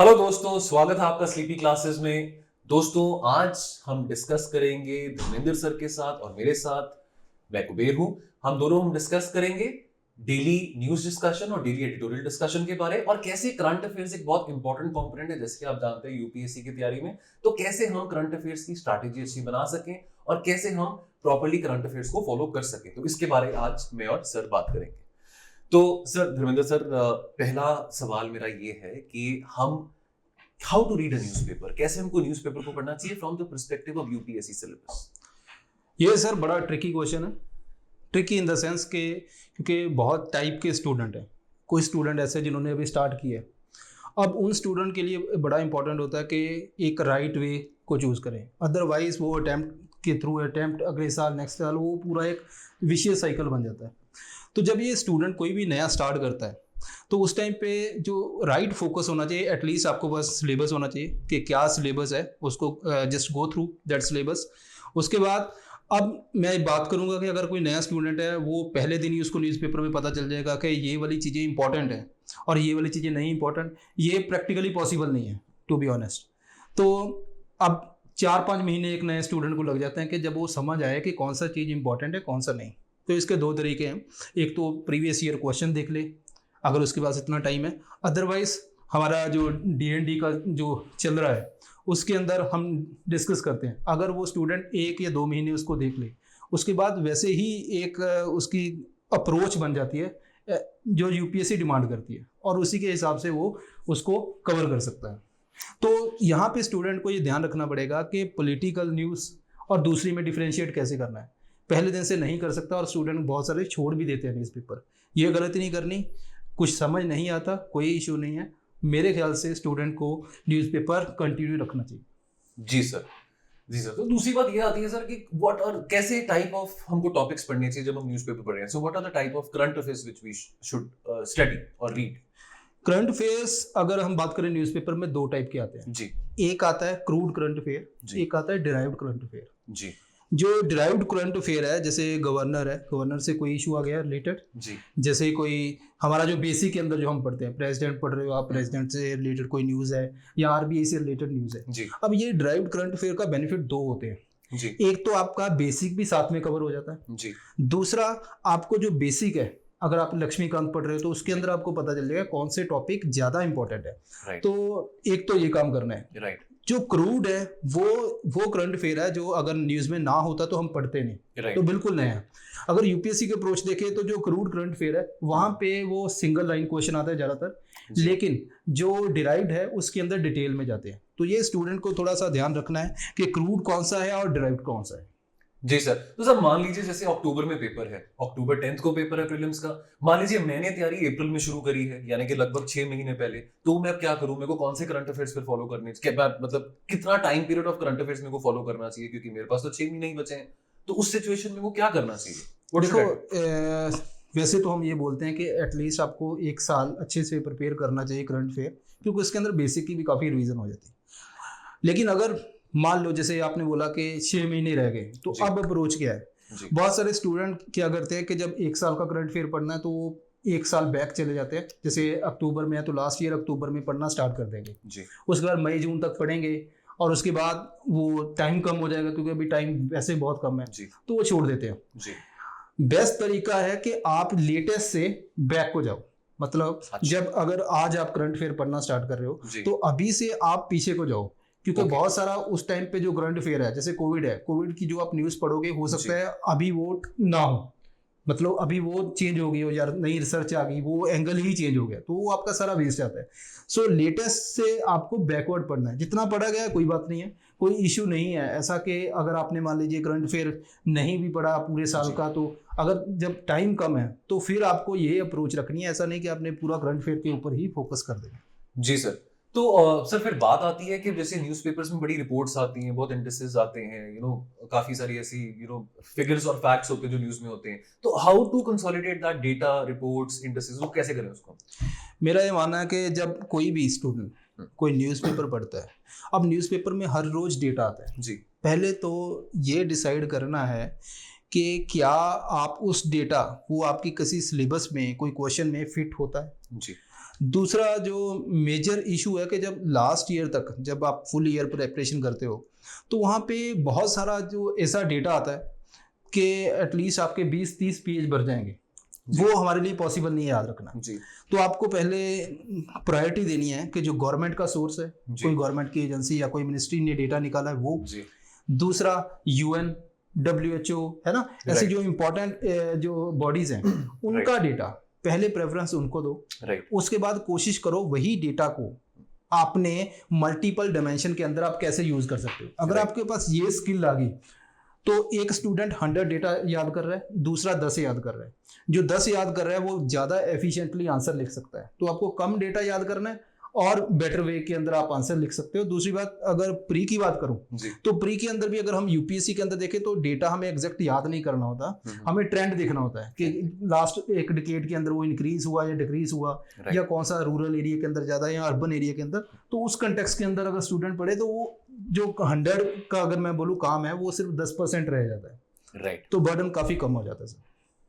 Hello दोस्तों, स्वागत है आपका स्लीपी क्लासेस में। दोस्तों, आज हम डिस्कस करेंगे धर्मेंद्र सर के साथ और मेरे साथ। मैं कुबेर हूं। हम डिस्कस करेंगे डेली न्यूज डिस्कशन और डेली एडिटोरियल डिस्कशन के बारे और कैसे करंट अफेयर्स एक बहुत इंपॉर्टेंट कंपोनेंट है, जैसे कि आप जानते हैं यूपीएससी की तैयारी में। तो कैसे हम करंट अफेयर्स की स्ट्रैटेजी अच्छी बना सकें और कैसे हम प्रॉपर्ली करंट अफेयर्स को फॉलो कर सकें, तो इसके बारे में आज मैं और सर बात करेंगे। तो सर, धर्मेंद्र सर, पहला सवाल मेरा ये है कि हम how to read a newspaper, कैसे हमको न्यूज़पेपर को पढ़ना चाहिए from the perspective of UPSC syllabus. ये सर बड़ा ट्रिकी क्वेश्चन है। ट्रिकी इन द सेंस के क्योंकि बहुत टाइप के स्टूडेंट हैं। कोई स्टूडेंट ऐसे जिन्होंने अभी स्टार्ट किया है। अब उन स्टूडेंट के लिए बड़ा इंपॉर्टेंट होता है कि एक राइट वे को चूज़ करें, अदरवाइज वो अटैम्प्ट अगले साल नेक्स्ट साल वो पूरा एक विशियस साइकिल बन जाता है। तो जब ये स्टूडेंट कोई भी नया स्टार्ट करता है तो उस टाइम पे जो राइट फोकस होना चाहिए, एटलीस्ट आपको बस सिलेबस होना चाहिए कि क्या सिलेबस है, उसको just go through that syllabus. उसके बाद अब मैं बात करूंगा कि अगर कोई नया स्टूडेंट है वो पहले दिन ही उसको न्यूज़पेपर में पता चल जाएगा कि ये वाली चीज़ें इंपॉर्टेंट है और ये वाली चीज़ें नहीं इंपॉर्टेंट, ये प्रैक्टिकली पॉसिबल नहीं है टू बी ऑनेस्ट। तो अब 4-5 महीने एक नए स्टूडेंट को लग जाते हैं कि जब वो समझ आए कि कौन सा चीज़ इंपॉर्टेंट है कौन सा नहीं। तो इसके दो तरीके हैं, एक तो प्रीवियस ईयर क्वेश्चन देख ले अगर उसके पास इतना टाइम है, अदरवाइज हमारा जो डीएनडी का जो चल रहा है उसके अंदर हम डिस्कस करते हैं। अगर वो स्टूडेंट 1 या 2 महीने उसको देख ले, उसके बाद वैसे ही एक उसकी अप्रोच बन जाती है जो यूपीएससी डिमांड करती है और उसी के हिसाब से वो उसको कवर कर सकता है। तो यहाँ पे स्टूडेंट को ये ध्यान रखना पड़ेगा कि पॉलिटिकल न्यूज़ और दूसरी में डिफरेंशिएट कैसे करना है। पहले दिन से नहीं कर सकता और स्टूडेंट बहुत सारे छोड़ भी देते हैं न्यूज़पेपर। ये गलती नहीं करनी, कुछ समझ नहीं आता कोई इशू नहीं है। मेरे ख्याल से स्टूडेंट को न्यूज़पेपर कंटिन्यू रखना चाहिए। जी सर। जी सर। तो दूसरी बात ये आती है सर कि व्हाट और कैसे टाइप ऑफ हमको टॉपिक्स पढ़ने चाहिए जब हम न्यूज़पेपर पढ़ रहे हैं। So what are the type of current affairs which we should study और रीड। करंट अफेयर्स अगर हम बात करें न्यूज़पेपर में 2 टाइप के आते हैं। जी एक आता है क्रूड करंट अफेयर, जी एक आता है डिराइव्ड करंट अफेयर। जी जो डिराइव्ड करंट अफेयर है, जैसे गवर्नर है, गवर्नर से कोई इशू आ गया रिलेटेड, जी जैसे कोई हमारा जो बेसिक के अंदर जो हम पढ़ते हैं, प्रेसिडेंट पढ़ रहे हो आप, प्रेसिडेंट से रिलेटेड कोई न्यूज़ है या आरबीआई से रिलेटेड न्यूज़ है। जी अब ये डिराइव्ड करंट अफेयर का बेनिफिट 2 होते हैं। जी एक तो आपका बेसिक भी साथ में कवर हो जाता है, जी दूसरा आपको जो बेसिक है, अगर आप लक्ष्मीकांत पढ़ रहे हो तो उसके अंदर आपको पता चल जाएगा कौन से टॉपिक ज़्यादा इंपॉर्टेंट है। राइट तो एक तो ये काम करना है। राइट जो क्रूड है वो करंट अफेयर है जो अगर न्यूज़ में ना होता तो हम पढ़ते नहीं, राइट तो बिल्कुल नया है। अगर यूपीएससी के अप्रोच देखें तो जो क्रूड करंट अफेयर है वहाँ पे वो सिंगल लाइन क्वेश्चन आता है ज़्यादातर, जी लेकिन जो डिराइव्ड है उसके अंदर डिटेल में जाते हैं। तो ये स्टूडेंट को थोड़ा सा ध्यान रखना है कि क्रूड कौन सा है और डिराइव्ड कौन सा है। जी सर। तो सर मान लीजिए जैसे अक्टूबर में पेपर है, अक्टूबर 10th को पेपर है प्रीलिम्स का। मान लीजिए मैंने तैयारी अप्रैल में शुरू करी है, यानी कि लगभग 6 महीने पहले। तो मैं अब क्या करूं, मेरे को कौन से करंट अफेयर्स फिर फॉलो करने चाहिए, मतलब कितना time period of current affairs मेरे को फॉलो करना चाहिए, क्योंकि मेरे पास तो 6 महीने ही बचे हैं। तो उस सिचुएशन में वो क्या करना चाहिए? What should I do? देखो, वैसे तो हम ये बोलते हैं कि एटलीस्ट आपको 1 साल अच्छे से प्रिपेयर करना चाहिए करंट अफेयर, क्योंकि उसके अंदर बेसिक की भी काफ़ी रिवीजन हो जाती है। लेकिन अगर मान लो जैसे आपने बोला कि 6 महीने रह गए, तो जी अब अप्रोच क्या है। जी बहुत सारे स्टूडेंट क्या करते हैं कि जब 1 साल का करंट अफेयर पढ़ना है तो वो 1 साल बैक चले जाते हैं। जैसे अक्टूबर में है तो लास्ट ईयर अक्टूबर में पढ़ना स्टार्ट कर देंगे, जी उसके बाद मई जून तक पढ़ेंगे और उसके बाद वो टाइम कम हो जाएगा क्योंकि अभी टाइम वैसे बहुत कम है, जी तो वो छोड़ देते हैं। जी बेस्ट तरीका है कि आप लेटेस्ट से बैक को जाओ। मतलब अच्छा जब अगर आज आप करंट अफेयर पढ़ना स्टार्ट कर रहे हो जी तो अभी से आप पीछे को जाओ, क्योंकि Okay. बहुत सारा उस टाइम पे जो करंट अफेयर है, जैसे कोविड है, कोविड की जो आप न्यूज़ पढ़ोगे हो जी सकता है अभी वो ना हो, मतलब अभी वो चेंज हो गई हो यार, नई रिसर्च आ गई, वो एंगल ही चेंज हो गया, तो वो आपका सारा वेस्ट जाता है। सो लेटेस्ट से आपको बैकवर्ड पढ़ना है। जितना पढ़ा गया कोई बात नहीं है, कोई इशू नहीं है ऐसा कि अगर आपने मान लीजिए करंट अफेयर नहीं भी पढ़ा पूरे साल जी का, तो अगर जब टाइम कम है तो फिर आपको ये अप्रोच रखनी है। ऐसा नहीं कि आपने पूरा करंट अफेयर के ऊपर ही फोकस कर देना। जी सर। तो सर फिर बात आती है कि जैसे न्यूज़पेपर्स में बड़ी रिपोर्ट्स आती हैं, बहुत इंडिसेस आते हैं, काफी सारी ऐसी फिगर्स और फैक्ट्स होते हैं जो न्यूज़ में होते हैं। तो how to consolidate that data, reports, indices, वो कैसे करें उसको? मेरा ये मानना है कि जब कोई भी स्टूडेंट कोई न्यूज़पेपर पढ़ता है, अब न्यूज़पेपर में हर रोज डेटा आता है। जी पहले तो ये डिसाइड करना है कि क्या आप उस डेटा वो आपकी किसी सिलेबस में कोई क्वेश्चन में फिट होता है। जी दूसरा जो मेजर इशू है कि जब लास्ट ईयर तक जब आप फुल ईयर प्रिपरेशन करते हो तो वहाँ पे बहुत सारा जो ऐसा डेटा आता है कि एटलीस्ट आपके 20-30 पेज भर जाएंगे, वो हमारे लिए पॉसिबल नहीं है याद रखना जी। तो आपको पहले प्रायोरिटी देनी है कि जो गवर्नमेंट का सोर्स है, कोई गवर्नमेंट की एजेंसी या कोई मिनिस्ट्री ने डेटा निकाला है वो जी। दूसरा UN WHO है ना, ऐसे जो इम्पोर्टेंट जो बॉडीज हैं उनका डेटा पहले प्रेफरेंस उनको दो। उसके बाद कोशिश करो वही डेटा को आपने मल्टीपल डायमेंशन के अंदर आप कैसे यूज कर सकते हो। अगर आपके पास ये स्किल आ गई तो एक स्टूडेंट 100 डेटा याद कर रहा है, दूसरा 10 याद कर रहा है। जो 10 याद कर रहा है वो ज़्यादा एफिशिएंटली आंसर लिख सकता है, तो आपको कम डेटा याद करना है और बेटर वे के अंदर आप आंसर लिख सकते हो। दूसरी बात, अगर प्री की बात करूं तो प्री के अंदर भी अगर हम यूपीएससी के अंदर देखें तो डेटा हमें एग्जैक्ट याद नहीं करना होता, हमें ट्रेंड देखना होता है कि लास्ट एक डिकेड के अंदर वो इंक्रीज हुआ या डिक्रीज हुआ, या कौन सा रूरल एरिया के अंदर ज्यादा या अर्बन एरिया के अंदर। तो उस कंटेक्स्ट के अंदर अगर स्टूडेंट पढ़े तो वो जो 100 का अगर मैं बोलूँ काम है वो सिर्फ 10% रह जाता है, तो बर्डन काफी कम हो जाता है सर।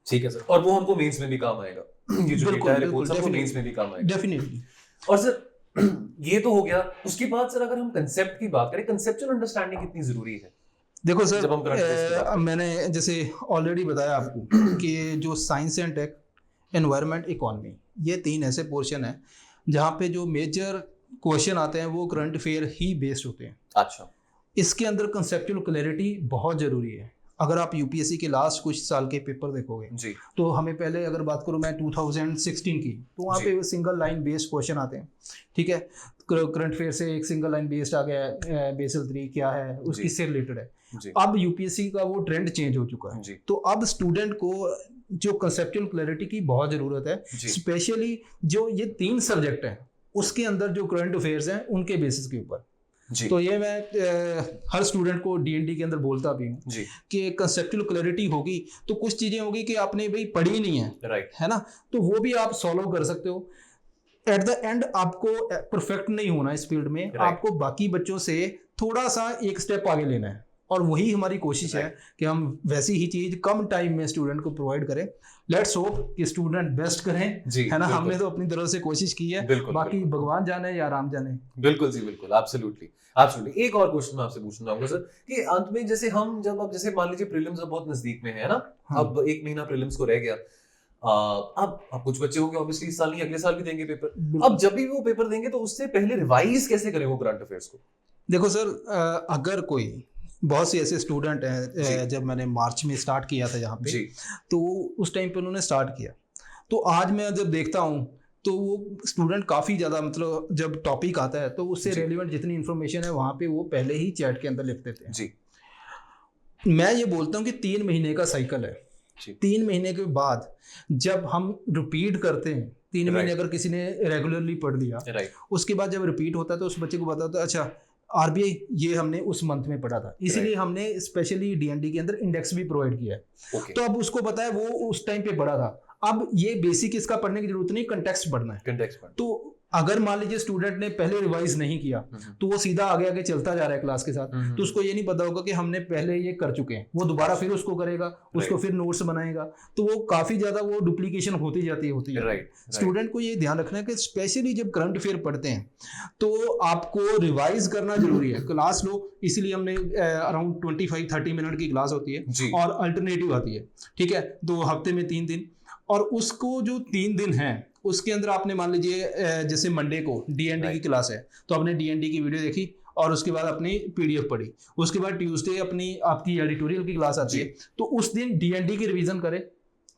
ठीक है सर, और वो हमको मेंस में भी काम आएगा, ये जो डेटा है रिपोर्ट सब मेंस में भी काम आएगा डेफिनेटली। और सर ये तो हो गया, उसके बाद सर अगर हम कंसेप्ट की बात करें, कंसेप्चुअल अंडरस्टैंडिंग कितनी जरूरी है? देखो सर, मैंने जैसे ऑलरेडी बताया आपको कि जो science and tech, environment, economy, ये 3 ऐसे पोर्शन है जहाँ पे जो मेजर क्वेश्चन आते हैं वो करंट अफेयर ही बेस्ड होते हैं। अच्छा। इसके अंदर कंसेप्चुअल क्लैरिटी बहुत जरूरी है। अगर आप यूपीएससी के लास्ट कुछ साल के पेपर देखोगे जी, तो हमें पहले अगर बात करूं मैं 2016 की, तो वहाँ पे सिंगल लाइन बेस्ड क्वेश्चन आते हैं। ठीक है, करंट अफेयर से एक सिंगल लाइन बेस्ड आ गया है, बेसल 3 क्या है उसकी से रिलेटेड है। अब यूपीएससी का वो ट्रेंड चेंज हो चुका है, तो अब स्टूडेंट को जो कंसेप्चुअल क्लैरिटी की बहुत जरूरत है, स्पेशली जो ये 3 सब्जेक्ट है उसके अंदर जो करंट अफेयर्स हैं उनके बेसिस के ऊपर। तो ये मैं हर स्टूडेंट को डीएनडी के अंदर बोलता भी हूँ कि कंसेप्चुअल क्लैरिटी होगी तो कुछ चीजें होगी कि आपने भाई पढ़ी नहीं है, है ना, तो वो भी आप सॉल्व कर सकते हो। एट द एंड आपको परफेक्ट नहीं होना इस फील्ड में, आपको बाकी बच्चों से थोड़ा सा एक स्टेप आगे लेना है, और वही हमारी कोशिश है कि हम वैसी ही चीज कम टाइम में स्टूडेंट को प्रोवाइड करें। लेट्स होप कि स्टूडेंट बेस्ट करें, है ना। हमने तो अपनी तरफ से कोशिश की है, बाकी भगवान जाने या राम जाने। बिल्कुल जी, बिल्कुल, एब्सोल्युटली एब्सोल्युटली। एक और क्वेश्चन मैं आपसे पूछना चाहूंगा सर कि अंत में जैसे हम जब अब जैसे मान लीजिए प्रीलिम्स अब बहुत नजदीक में है ना, अब 1 महीना प्रीलिम्स को रह गया, अब कुछ बच्चे होंगे ऑब्वियसली इस साल नहीं अगले साल भी देंगे पेपर। अब जब भी वो पेपर देंगे तो उससे पहले रिवाइज कैसे करें वो करंट अफेयर्स को? देखो सर, अगर कोई बहुत से ऐसे स्टूडेंट हैं, जब मैंने मार्च में स्टार्ट किया था यहाँ पे, तो उस टाइम पे उन्होंने स्टार्ट किया, तो आज मैं जब देखता हूँ तो वो स्टूडेंट काफ़ी ज़्यादा, मतलब जब टॉपिक आता है तो उससे रेलिवेंट जितनी इन्फॉर्मेशन है वहाँ पे वो पहले ही चैट के अंदर लिख देते हैं। मैं ये बोलता हूँ कि 3 महीने का साइकिल है। 3 महीने के बाद जब हम रिपीट करते हैं, 3 महीने अगर किसी ने रेगुलरली पढ़ लिया, उसके बाद जब रिपीट होता है तो उस बच्चे को बताता है अच्छा आरबीआई ये हमने उस मंथ में पढ़ा था, इसीलिए हमने स्पेशली डीएनडी के अंदर इंडेक्स भी प्रोवाइड किया है। तो अब उसको पता है वो उस टाइम पे पढ़ा था, अब ये बेसिक इसका पढ़ने की जरूरत नहीं, कंटेक्स्ट पढ़ना है। तो अगर मान लीजिए स्टूडेंट ने पहले रिवाइज नहीं किया तो वो सीधा आगे आगे चलता जा रहा है क्लास के साथ, तो उसको ये नहीं पता होगा कि हमने पहले ये कर चुके हैं, वो दोबारा फिर उसको करेगा, उसको फिर नोट्स बनाएगा, तो वो काफी ज्यादा वो डुप्लीकेशन होती जाती है। स्टूडेंट को ये ध्यान रखना है कि स्पेशली जब करंट अफेयर पढ़ते हैं तो आपको रिवाइज करना जरूरी है। क्लास लो, इसीलिए हमने अराउंड 25-30 मिनट की क्लास होती है और अल्टरनेटिव आती है, ठीक है, 2 हफ्ते में 3 दिन, और उसको जो 3 दिन है उसके अंदर आपने मान लीजिए जैसे मंडे को डीएनडी की क्लास है तो आपने डीएनडी की वीडियो देखी और उसके बाद अपनी पीडीएफ पढ़ी, उसके बाद ट्यूसडे आपकी एडिटोरियल की क्लास आती है तो उस दिन डीएनडी की रिवीजन करें,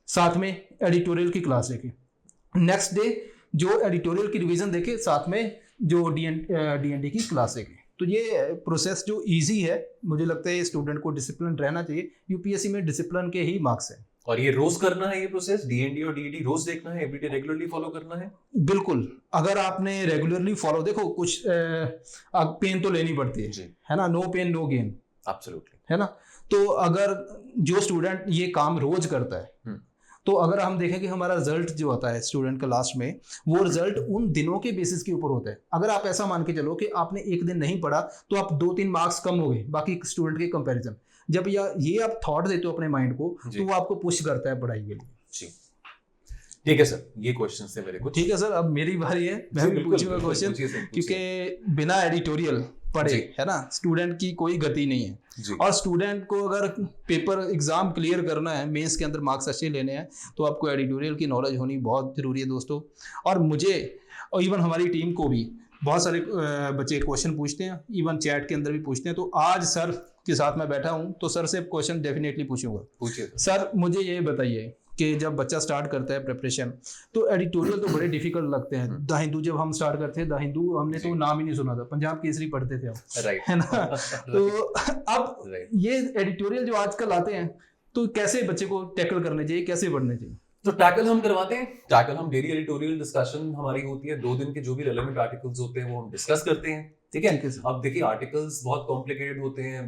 साथ में एडिटोरियल की क्लास देखें, नेक्स्ट डे जो एडिटोरियल की रिवीजन देखे साथ में जो डीएनडी की क्लास देखें। तो ये प्रोसेस जो इजी है, मुझे लगता है स्टूडेंट को डिसिप्लिन रहना चाहिए। यूपीएससी में डिसिप्लिन के ही मार्क्स हैं और ये रोज करना है, ये प्रोसेस डीएनडी और डीईडी रोज देखना है, एवरीडे रेगुलरली फॉलो करना है। बिल्कुल, अगर आपने रेगुलरली फॉलो, देखो कुछ पेन तो लेनी पड़ती है ना, no pain no gain, absolutely, है ना। तो अगर जो स्टूडेंट ये काम रोज करता है तो अगर हम देखें कि हमारा रिजल्ट जो होता है स्टूडेंट का लास्ट में, वो रिजल्ट उन दिनों के बेसिस के ऊपर होता है। अगर आप ऐसा मान के चलो कि आपने एक दिन नहीं पढ़ा तो आप 2-3 मार्क्स कम हो गए बाकी स्टूडेंट के कंपैरिजन, जब ये आप थॉट देते हो अपने माइंड को तो वो आपको पुश करता है पढ़ाई के लिए। जी, ठीक है सर, ये क्वेश्चन से मेरे को। ठीक है सर, अब मेरी बारी है, मैं भी पूछूंगा क्वेश्चन, क्योंकि बिना एडिटोरियल पढ़े है ना स्टूडेंट की कोई गति नहीं है। और स्टूडेंट को अगर पेपर एग्जाम क्लियर करना है, मेंस के अंदर मार्क्स अच्छे लेने हैं, तो आपको एडिटोरियल की नॉलेज होनी बहुत ज़रूरी है दोस्तों। और मुझे और इवन हमारी टीम को भी बहुत सारे बच्चे क्वेश्चन पूछते हैं, इवन चैट के अंदर भी पूछते हैं। तो आज सर के साथ मैं बैठा हूँ तो सर से क्वेश्चन डेफिनेटली पूछूंगा। पूछिए सर, मुझे ये बताइए कि जब बच्चा स्टार्ट करता है प्रिपरेशन, तो एडिटोरियल तो बड़े डिफिकल्ट लगते हैं। द हिंदू जब हम स्टार्ट करते हैं, द हिंदू हमने तो नाम ही नहीं सुना था, पंजाब केसरी पढ़ते थे हम, है ना। तो अब ये एडिटोरियल जो आजकल आते हैं, तो कैसे बच्चे को टैकल करने चाहिए, कैसे पढ़ने चाहिए? तो टैकल हम करवाते हैं, टैकल हम डेली एडिटोरियल डिस्कशन हमारी होती है, 2 दिन के जो भी रेलेवेंट आर्टिकल्स होते हैं वो हम डिस्कस करते हैं, ठीक है। अब देखिए आर्टिकल्स बहुत कॉम्प्लिकेटेड होते हैं,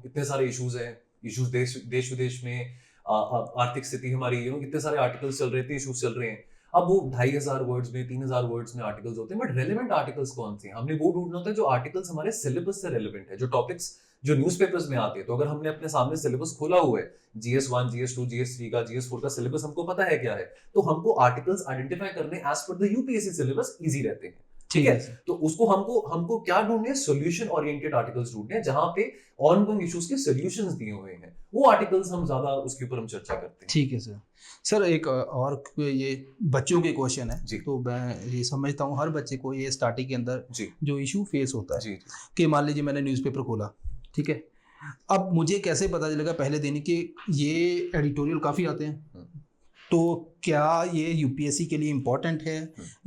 इतने सारे इश्यूज हैं, इश्यूज देश विदेश में, आर्थिक स्थिति हमारी, कितने सारे आर्टिकल्स चल रहे थे, इश्यूज चल रहे हैं। अब वो 2500 वर्ड्स में, 3000 वर्ड्स में आर्टिकल्स होते हैं, बट रेलेवेंट आर्टिकल्स कौन से हैं? हमने वो ढूंढना होता है जो आर्टिकल्स हमारे सिलेबस से रेलेवेंट है, जो टॉपिक्स जो न्यूज़पेपर्स में आते हैं। तो अगर हमने अपने सामने सिलेबस खोला हुआ है, GS1, GS2, GS3 का, GS4 का सिलेबस हमको पता है क्या है, तो हमको आर्टिकल्स आइडेंटिफाई करने as per the UPSC syllabus easy रहते हैं, ठीक है। तो उसको हमको क्या ढूंढने हैं? सॉल्यूशन ओरिएंटेड आर्टिकल्स ढूंढने हैं, जहां पे ऑनगोइंग इश्यूज के सॉल्यूशंस दिए हुए हैं, वो आर्टिकल्स हम ज्यादा उसके ऊपर हम चर्चा करते हैं। ठीक है सर। सर, एक और ये बच्चों के क्वेश्चन है, तो मैं ये समझता हूँ हर बच्चे को ये स्टार्टिंग के अंदर जो इशू फेस होता है कि मान लीजिए मैंने न्यूज़पेपर खोला, ठीक है, अब मुझे कैसे पता चलेगा पहले दिन कि ये एडिटोरियल काफ़ी आते हैं, तो क्या ये यूपीएससी के लिए इम्पोर्टेंट है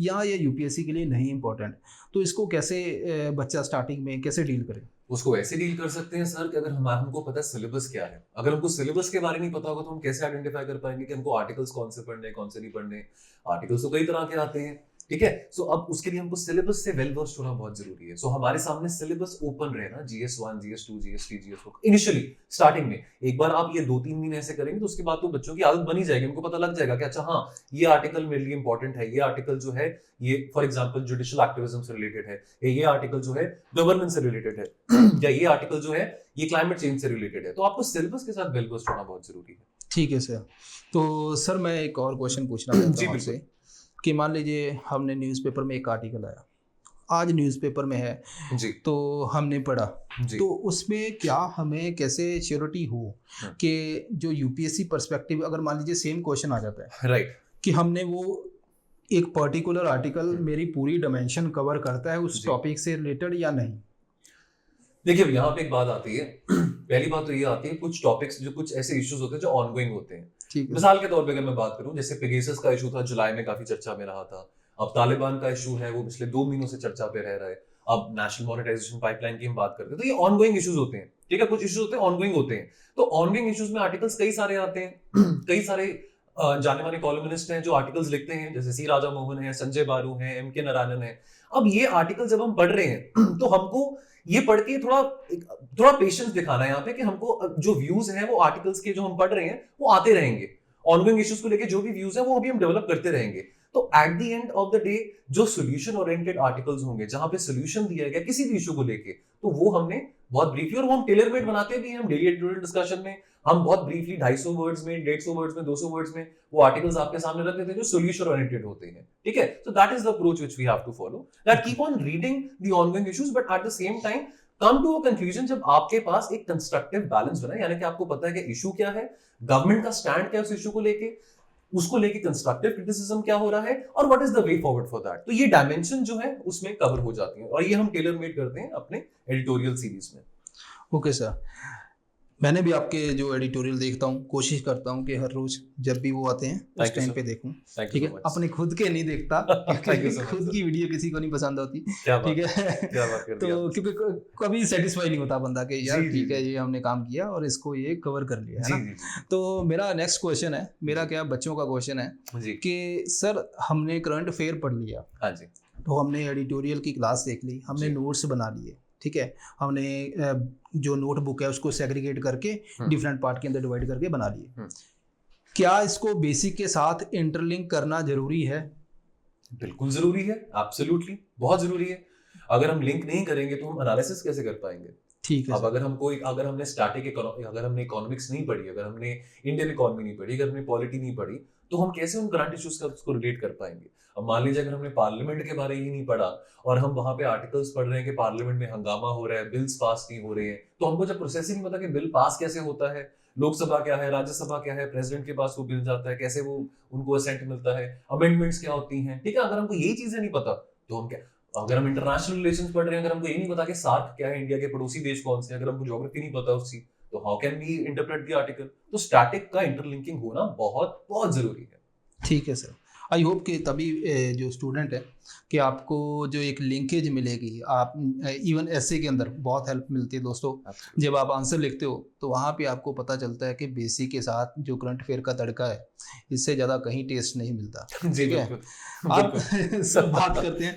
या ये यूपीएससी के लिए नहीं इम्पोर्टेंट? तो इसको कैसे बच्चा स्टार्टिंग में कैसे डील करे? उसको ऐसे डील कर सकते हैं सर कि अगर हमको पता है सिलेबस क्या है। अगर हमको सिलेबस के बारे में नहीं पता होगा तो हम कैसे आइडेंटिफाई कर पाएंगे कि हमको आर्टिकल्स कौन से पढ़ने, कौन से नहीं पढ़ने? आर्टिकल्स तो कई तरह के आते हैं, ठीक है। सो अब उसके लिए हमको सिलेबस से वेल वर्स्ड होना बहुत जरूरी है। सो हमारे सामने सिलेबस ओपन रहे ना, GS1, GS2, GS3, GS4 initially starting में। एक बार आप ये 2-3 दिन ऐसे करेंगे तो उसके बाद तो बच्चों की आदत बनी जाएगी, उनको पता लग जाएगा कि अच्छा हाँ, ये आर्टिकल मेरे लिए इंपॉर्टेंट है, ये आर्टिकल जो है ये फॉर एग्जांपल जुडिशियल एक्टिविज्म से रिलेटेड है, ये आर्टिकल जो है गवर्नेंस से रिलेटेड है, या ये आर्टिकल जो है ये क्लाइमेट चेंज से रिलेटेड है। तो आपको सिलेबस के साथ वेल वर्स्ड होना बहुत जरूरी है। ठीक है सर। तो सर मैं एक और क्वेश्चन पूछना चाहता हूं आपसे कि मान लीजिए हमने न्यूज़पेपर में एक आर्टिकल आया, आज न्यूज़पेपर में है जी, तो हमने पढ़ा, तो उसमें क्या हमें कैसे श्योरिटी हो कि जो यूपीएससी पर्सपेक्टिव, अगर मान लीजिए सेम क्वेश्चन आ जाता है, राइट, कि हमने वो एक पर्टिकुलर आर्टिकल मेरी पूरी डायमेंशन कवर करता है उस टॉपिक से रिलेटेड या नहीं? देखिए यहाँ पे एक बात आती है, पहली बात तो ये आती है कुछ टॉपिक्स जो कुछ ऐसे इश्यूज होते हैं जो ऑनगोइंग होते हैं। मिसाल के तौर पे अगर मैं बात करूं, जैसे पेगासस का इशू था, जुलाई में काफी चर्चा में रहा था। अब तालिबान का इशू है, वो पिछले 2 महीनों से चर्चा पे रह रहा है। अब नेशनल मॉनेटाइजेशन पाइपलाइन की हम बात करते हैं, तो ये ऑनगोइंग इश्यूज होते हैं, ठीक है। कुछ इश्यूज होते हैं ऑनगोइंग होते हैं, तो ऑनगोइंग इश्यूज में आर्टिकल्स कई सारे आते हैं। कई सारे जाने माने कॉलमनिस्ट हैं जो आर्टिकल्स लिखते हैं, जैसे सी राजा मोहन है, संजय बारू है, MK नारायणन है। अब ये आर्टिकल जब हम पढ़ रहे हैं तो हमको ये पढ़ के थोड़ा पेशेंस दिखाना है यहाँ पे कि हमको जो व्यूज हैं वो आर्टिकल्स के जो हम पढ़ रहे हैं वो आते रहेंगे। ऑनगोइंग इश्यूज को लेके जो भी व्यूज है वो अभी हम डेवलप करते रहेंगे। तो at the end of the day जो सोल्यूशन ओरिएंटेड आर्टिकल्स होंगे, जहां पे सोल्यूशन दिया गया किसी भी इशू को लेके, तो वो हमने बहुत ब्रीफली, और वो हम टेलर मेड बनाते भी हैं। हम डेली एडिटोरियल डिस्कशन में हम बहुत ब्रीफली 250 वर्ड्स में, 150 वर्ड्स में, 200 वर्ड्स में वो आर्टिकल्स आपके सामने रख देते हैं जो सोल्यूशन ओरिएंटेड होते हैं, ठीक है। So that is the approach which we have to follow, that keep on reading the ongoing issues but at the same time come to a conclusion जब आपके पास एक कंस्ट्रक्टिव बैलेंस बना, यानी कि आपको पता है कि इशू क्या है, गवर्नमेंट का स्टैंड क्या है उस इशू को लेके, उसको लेके कंस्ट्रक्टिव क्रिटिसिज्म क्या हो रहा है, और what is the way forward for that. तो ये डायमेंशन जो है उसमें कवर हो जाती है, और ये हम टेलर मेड करते हैं अपने एडिटोरियल सीरीज में। ओके सर, मैंने भी आपके जो एडिटोरियल देखता हूँ, कोशिश करता हूँ कि हर रोज जब भी वो आते हैं उस टाइम पे देखूं, ठीक है। अपने खुद के नहीं देखता, खुद की वीडियो किसी को नहीं पसंद होती, ठीक है। तो क्योंकि कभी सेटिस्फाई नहीं होता बंदा कि यार ठीक है ये हमने काम किया और इसको ये कवर कर लिया, है ना। तो मेरा नेक्स्ट क्वेश्चन है, मेरा क्या बच्चों का क्वेश्चन है कि सर हमने करंट अफेयर पढ़ लिया, तो हमने एडिटोरियल की क्लास देख ली, हमने नोट्स बना लिए, ठीक है, हमने जो नोटबुक है उसको सेग्रीगेट करके डिफरेंट पार्ट के अंदर डिवाइड करके बना लिए। क्या इसको बेसिक के साथ इंटरलिंक करना जरूरी है? बिल्कुल जरूरी है, एब्सोल्युटली बहुत जरूरी है। अगर हम लिंक नहीं करेंगे तो हम एनालिसिस कैसे कर पाएंगे? ठीक है। अब अगर हमने स्टैटिक अगर हमने इकोनॉमिक्स नहीं पढ़ी, अगर हमने इंडियन इकोनॉमी नहीं पढ़ी, अगर हमने पॉलिटी नहीं पढ़ी, तो हम कैसे उन करंट इश्यूज का उसको रिलेट कर पाएंगे? अब मान लीजिए अगर हमने पार्लियामेंट के बारे ही नहीं पढ़ा और हम वहां पे आर्टिकल्स पढ़ रहे हैं कि पार्लियामेंट में हंगामा हो रहा है, बिल्स पास नहीं हो रहे हैं, तो हमको जब प्रोसेस ही नहीं पता कि बिल पास कैसे होता है, लोकसभा क्या है, राज्यसभा क्या है, प्रेसिडेंट के पास वो बिल जाता है, कैसे वो उनको असेंट मिलता है, अमेंडमेंट्स क्या होती हैं, ठीक है, अगर हमको यही चीजें नहीं पता तो हम क्या, अगर हम इंटरनेशनल रिलेशंस पढ़ रहे हैं, अगर हमको यही नहीं पता कि सार्क क्या है, इंडिया के पड़ोसी देश कौन से हैं, अगर हमको ज्योग्राफी नहीं पता उसकी, तो how can we interpret the article? तो स्टैटिक का इंटरलिंकिंग होना बहुत बहुत जरूरी है। ठीक है सर, आई होप कि तभी जो स्टूडेंट है कि आपको जो एक लिंकेज मिलेगी, आप इवन ऐसे के अंदर बहुत हेल्प मिलती है दोस्तों। जब आप आंसर लिखते हो तो वहाँ पे आपको पता चलता है कि बेसिक के साथ जो करंट अफेयर का तड़का है, इससे ज़्यादा कहीं टेस्ट नहीं मिलता। ठीक है, आप सब बात करते हैं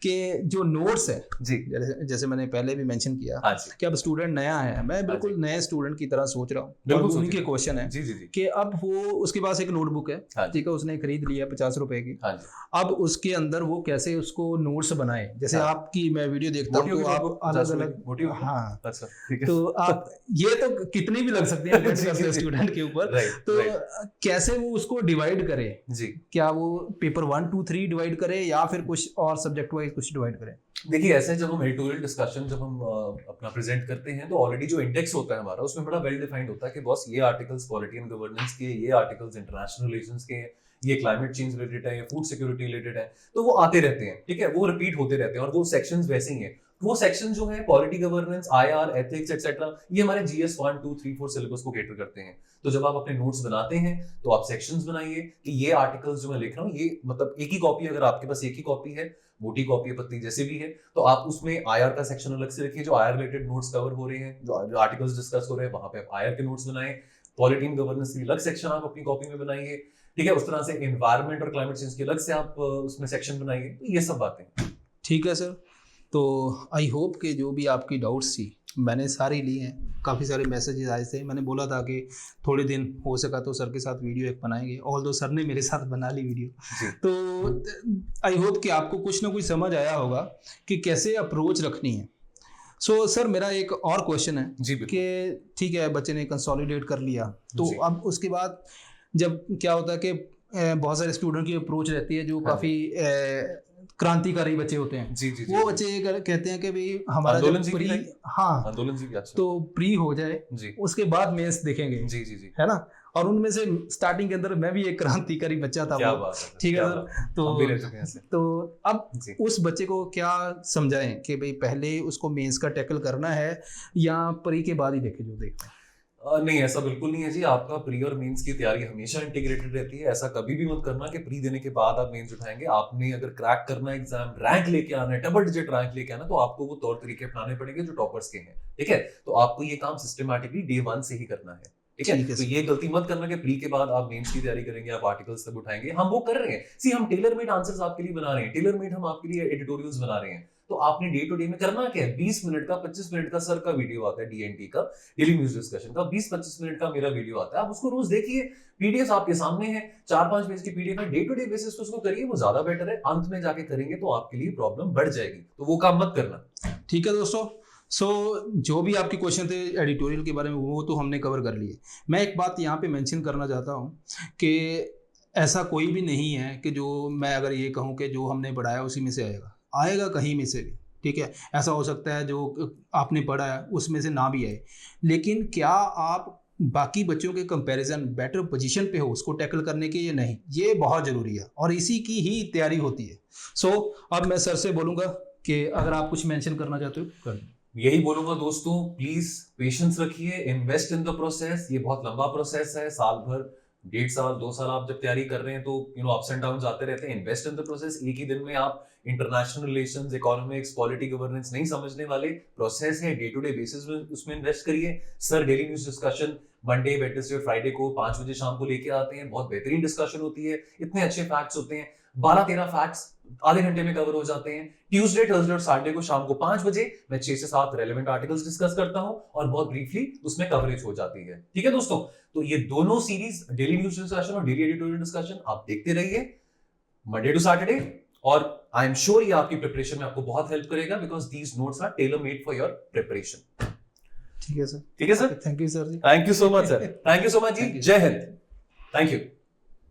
कि जो नोट्स है जी, जैसे मैंने पहले भी मेंशन किया कि अब स्टूडेंट नया है, मैं बिल्कुल नए स्टूडेंट की तरह सोच रहा हूँ, और उन्हीं के क्वेश्चन है कि अब वो उसके पास एक नोटबुक है, ठीक है, उसने खरीद लिया 50 रुपए की, अब उसके अंदर वो कैसे उसको नोट्स बनाए, जैसे आपकी मैं वीडियो देखता हूँ तो आप अलग अलग, हाँ, तो आप ये तो कितनी भी लग सकती है स्टूडेंट के ऊपर, तो कैसे वो उसको डिवाइड करे जी, क्या वो पेपर 1 2 3 डिवाइड करे या फिर कुछ और सब्जेक्ट वाइज कुछ डिवाइड करे? देखिए, ऐसे जब हम एडिटोरियल डिस्कशन जब हम अपना प्रेजेंट करते हैं तो ऑलरेडी जो इंडेक्स होता है हमारा, उसमें बड़ा वेल डिफाइंड होता है कि बॉस ये आर्टिकल्स पॉलिटी एंड गवर्नेंस के, ये आर्टिकल्स इंटरनेशनल रिलेशंस के हैं, ये क्लाइमेट चेंज रिलेटेड है, ये फूड सिक्योरिटी रिलेटेड है, तो वो आते रहते हैं, ठीक है, वो रिपीट होते रहते हैं, और वो सेक्शंस वैसे ही हैं। वो सेक्शन जो है polity governance, IR, ethics etcetera, ये हमारे जीएस 1 2 3 4 सिलेबस को कैटर करते हैं। तो जब आप अपने नोट्स बनाते हैं तो आप सेक्शंस बनाइए कि ये आर्टिकल्स जो मैं लिख रहा हूँ, ये मतलब एक ही कॉपी, अगर आपके पास एक ही कॉपी है, मोटी कॉपी है, पतली जैसे भी है, तो आप उसमें आईआर का सेक्शन अलग से रखिए, जो आईआर रिलेटेड नोट्स कवर हो रहे हैं, जो आर्टिकल्स डिस्कस हो रहे हैं, वहां पे आप आईआर के नोट्स बनाएं। पॉलिटी एंड गवर्नेंस के अलग सेक्शन आप अपनी कॉपी में बनाइए, ठीक है, उस तरह से एनवायरनमेंट और क्लाइमेट चेंज के अलग से आप उसमें सेक्शन बनाइए। तो ये सब बातें ठीक है सर। तो आई होप कि जो भी आपकी डाउट्स थी मैंने सारी ली हैं, काफ़ी सारे मैसेजेस आए थे, मैंने बोला था कि थोड़े दिन हो सका तो सर के साथ वीडियो एक बनाएंगे, ऑल्दो सर ने मेरे साथ बना ली वीडियो, तो आई होप कि आपको कुछ ना कुछ समझ आया होगा कि कैसे अप्रोच रखनी है। सो सर मेरा एक और क्वेश्चन है कि ठीक है, बच्चे ने कंसोलिडेट कर लिया, तो अब उसके बाद जब क्या होता है कि बहुत सारे स्टूडेंट की अप्रोच रहती है जो काफ़ी क्रांतिकारी बच्चे होते हैं, जी, जी, वो बच्चे कहते हैं कि भाई हमारा जब प्री, हाँ, आंदोलन जी, अच्छा, तो प्री हो जाए जी, उसके बाद मेंस देखेंगे, जी जी जी, है ना, और उनमें से स्टार्टिंग के अंदर मैं भी एक क्रांतिकारी बच्चा था, ठीक है सर, तो अब उस बच्चे को क्या समझाएं कि भाई पहले उसको मेंस का टैकल करना है या प्री के बाद ही देखे जो देखते हैं? नहीं, ऐसा बिल्कुल नहीं है जी। आपका प्री और मेंस की तैयारी हमेशा इंटीग्रेटेड रहती है। ऐसा कभी भी मत करना कि प्री देने के बाद आप मेंस उठाएंगे। आपने अगर क्रैक करना है एग्जाम, रैंक लेके आना है, डबल डिजिट रैंक लेके आना, तो आपको वो तौर तरीके अपनाने पड़ेंगे जो टॉपर्स के हैं, ठीक है। तो आपको ये काम सिस्टमैटिकली डे 1 से ही करना है, ठीक है। तो ये गलती मत करना कि प्री के बाद आप मेंस की तैयारी करेंगे, आप आर्टिकल्स तक उठाएंगे। हम वो कर रहे हैं, सी हम टेलर मेड आंसर्स आपके लिए बना रहे हैं, टेलर मेड हम आपके लिए एडिटोरियल्स बना रहे हैं। तो आपने डे टू डे में करना क्या है, 20 मिनट का 25 मिनट का सर का वीडियो आता है, डीएनटी का, डेली न्यूज डिस्कशन का 20-25 मिनट का मेरा वीडियो आता है, आप उसको रोज देखिए। पीडीएफ आपके सामने है, 4-5 पेज की पीडीएफ है, डे टू डे बेसिस पे उसको करिए, वो ज्यादा बेटर है। अंत में जाके करेंगे तो आपके लिए प्रॉब्लम बढ़ जाएगी, तो वो काम मत करना। ठीक है दोस्तों, सो जो भी आपके क्वेश्चन थे एडिटोरियल के बारे में वो तो हमने कवर कर लिए। मैं एक बात यहाँ पे मेंशन करना चाहता हूँ कि ऐसा कोई भी नहीं है कि जो मैं अगर ये कहूँ कि जो हमने पढ़ाया उसी में से आएगा कहीं में से भी, ठीक है। ऐसा हो सकता है जो आपने पढ़ा है उसमें से ना भी आए, लेकिन क्या आप बाकी बच्चों के कंपैरिजन बेटर पोजीशन पे हो उसको टैकल करने के, ये नहीं, ये बहुत ज़रूरी है और इसी की ही तैयारी होती है। सो अब मैं सर से बोलूँगा कि अगर आप कुछ मेंशन करना चाहते हो कर। यही बोलूंगा दोस्तों, प्लीज पेशेंस रखिए, इन्वेस्ट इन द प्रोसेस। ये बहुत लंबा प्रोसेस है, साल भर, 1.5 साल 2 साल आप जब तैयारी कर रहे हैं तो अप्स एंड डाउन्स आते रहते हैं। Invest in the process. एक ही दिन में आप international relations, economics, polity, governance नहीं समझने वाले। प्रोसेस है, डे टू डे बेसिस में उसमें इन्वेस्ट करिए। Sir daily news discussion Monday, Wednesday और फ्राइडे को 5 बजे शाम को लेके आते हैं। बहुत बेहतरीन डिस्कशन होती है, इतने अच्छे फैक्ट्स होते हैं, 12-13 फैक्ट्स आधे घंटे में कवर हो जाते हैं। ट्यूसडे, थर्सडे और सैटरडे को शाम को 5 बजे मैं 6 से 7 रेलेवेंट आर्टिकल्स डिस्कस करता हूं और बहुत ब्रीफली उसमें कवरेज हो जाती है, ठीक है दोस्तों। तो ये दोनों सीरीज, डेली न्यूज डिस्कशन और डेली एडिटोरियल डिस्कशन, आप देखते रहिए मंडे टू सैटरडे, और आई एम श्योर ये आपकी प्रिपरेशन में आपको बहुत हेल्प करेगा, because these notes are tailor made for your preparation. ठीक है सर, ठीक है sir, thank you sir ji, thank you so much sir, thank you so much ji, जय हिंद, थैंक यू।